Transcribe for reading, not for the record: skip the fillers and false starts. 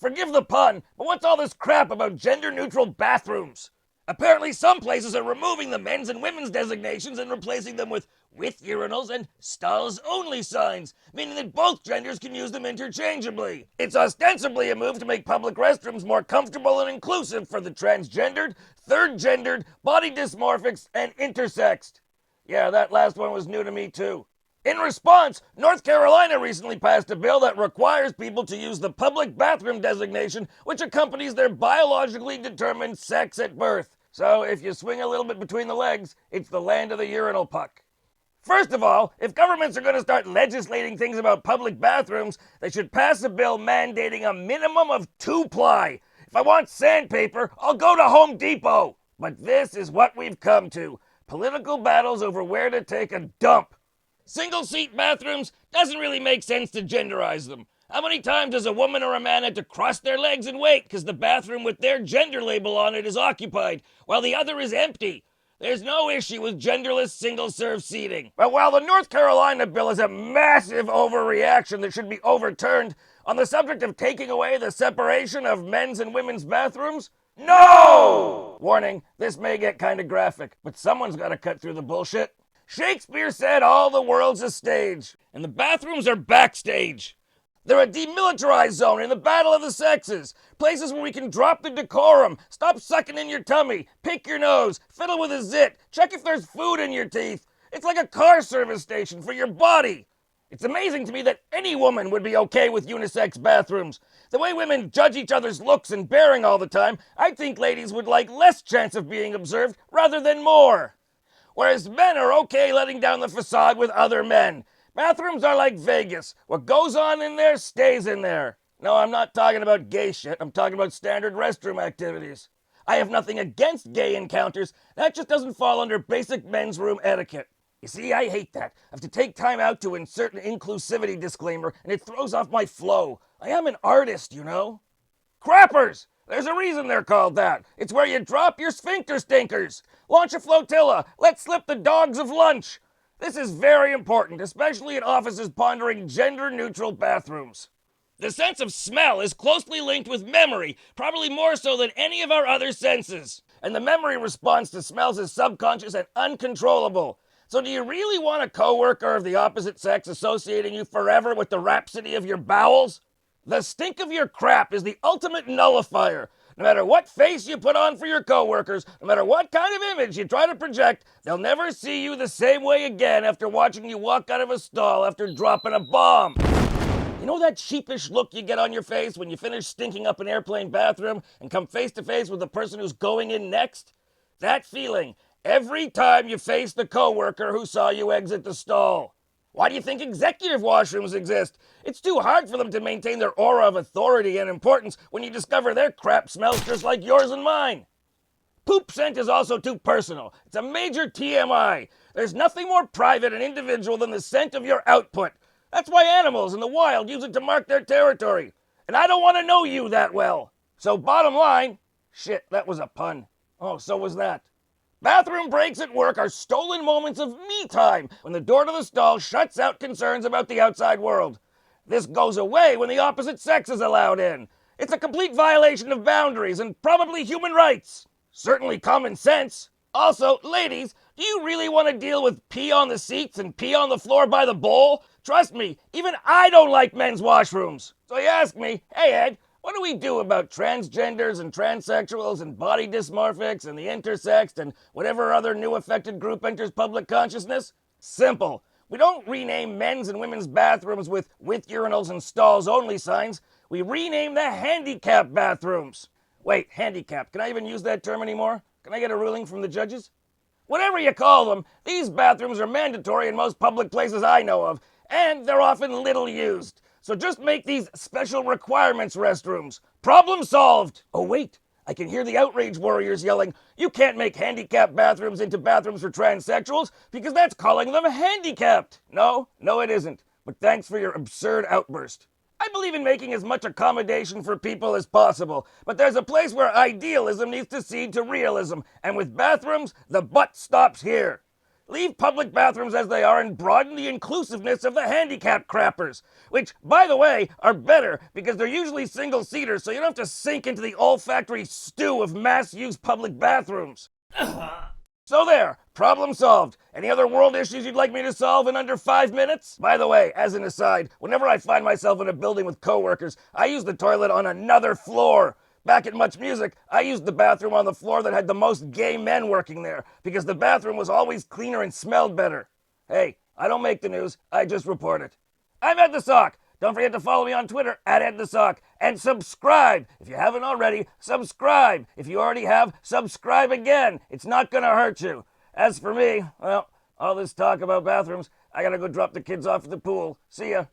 Forgive the pun, but what's all this crap about gender-neutral bathrooms? Apparently some places are removing the men's and women's designations and replacing them with urinals and stalls only signs, meaning that both genders can use them interchangeably. It's ostensibly a move to make public restrooms more comfortable and inclusive for the transgendered, third-gendered, body dysmorphics, and intersexed. Yeah, that last one was new to me too. In response, North Carolina recently passed a bill that requires people to use the public bathroom designation which accompanies their biologically determined sex at birth. So if you swing a little bit between the legs, it's the land of the urinal puck. First of all, if governments are going to start legislating things about public bathrooms, they should pass a bill mandating a minimum of 2-ply. If I want sandpaper, I'll go to Home Depot. But this is what we've come to. Political battles over where to take a dump. Single-seat bathrooms doesn't really make sense to genderize them. How many times does a woman or a man have to cross their legs and wait because the bathroom with their gender label on it is occupied while the other is empty? There's no issue with genderless single-serve seating. But while the North Carolina bill is a massive overreaction that should be overturned, on the subject of taking away the separation of men's and women's bathrooms, no! Warning, this may get kind of graphic, but someone's got to cut through the bullshit. Shakespeare said all the world's a stage, and the bathrooms are backstage. They're a demilitarized zone in the battle of the sexes. Places where we can drop the decorum, stop sucking in your tummy, pick your nose, fiddle with a zit, check if there's food in your teeth. It's like a car service station for your body. It's amazing to me that any woman would be okay with unisex bathrooms. The way women judge each other's looks and bearing all the time, I think ladies would like less chance of being observed rather than more. Whereas men are okay letting down the facade with other men. Bathrooms are like Vegas. What goes on in there stays in there. No, I'm not talking about gay shit. I'm talking about standard restroom activities. I have nothing against gay encounters. That just doesn't fall under basic men's room etiquette. You see, I hate that. I have to take time out to insert an inclusivity disclaimer, and it throws off my flow. I am an artist, you know. Crappers! There's a reason they're called that. It's where you drop your sphincter stinkers. Launch a flotilla. Let slip the dogs of lunch. This is very important, especially in offices pondering gender-neutral bathrooms. The sense of smell is closely linked with memory, probably more so than any of our other senses. And the memory response to smells is subconscious and uncontrollable. So do you really want a coworker of the opposite sex associating you forever with the rhapsody of your bowels? The stink of your crap is the ultimate nullifier. No matter what face you put on for your coworkers, no matter what kind of image you try to project, they'll never see you the same way again after watching you walk out of a stall after dropping a bomb. You know that sheepish look you get on your face when you finish stinking up an airplane bathroom and come face to face with the person who's going in next? That feeling every time you face the coworker who saw you exit the stall. Why do you think executive washrooms exist? It's too hard for them to maintain their aura of authority and importance when you discover their crap smells just like yours and mine. Poop scent is also too personal. It's a major TMI. There's nothing more private and individual than the scent of your output. That's why animals in the wild use it to mark their territory. And I don't want to know you that well. So bottom line, shit, that was a pun. Oh, so was that. Bathroom breaks at work are stolen moments of me time when the door to the stall shuts out concerns about the outside world. This goes away when the opposite sex is allowed in. It's a complete violation of boundaries and probably human rights. Certainly common sense. Also, ladies, do you really want to deal with pee on the seats and pee on the floor by the bowl? Trust me, even I don't like men's washrooms. So you ask me, hey Ed, what do we do about transgenders and transsexuals and body dysmorphics and the intersexed and whatever other new affected group enters public consciousness? Simple. We don't rename men's and women's bathrooms with urinals and stalls only signs. We rename the handicapped bathrooms. Wait, handicapped. Can I even use that term anymore? Can I get a ruling from the judges? Whatever you call them, these bathrooms are mandatory in most public places I know of, and they're often little used. So just make these special requirements restrooms. Problem solved. Oh wait, I can hear the outrage warriors yelling, you can't make handicapped bathrooms into bathrooms for transsexuals because that's calling them handicapped. No, it isn't. But thanks for your absurd outburst. I believe in making as much accommodation for people as possible, but there's a place where idealism needs to cede to realism, and with bathrooms, the butt stops here. Leave public bathrooms as they are and broaden the inclusiveness of the handicapped crappers, which, by the way, are better because they're usually single-seaters, so you don't have to sink into the olfactory stew of mass-use public bathrooms. So there, problem solved. Any other world issues you'd like me to solve in under 5 minutes? By the way, as an aside, whenever I find myself in a building with coworkers, I use the toilet on another floor. Back at Much Music, I used the bathroom on the floor that had the most gay men working there, because the bathroom was always cleaner and smelled better. Hey, I don't make the news, I just report it. I'm Ed the Sock. Don't forget to follow me on Twitter at Ed the Sock. And subscribe. If you haven't already, subscribe. If you already have, subscribe again. It's not going to hurt you. As for me, well, all this talk about bathrooms, I gotta go drop the kids off at the pool. See ya.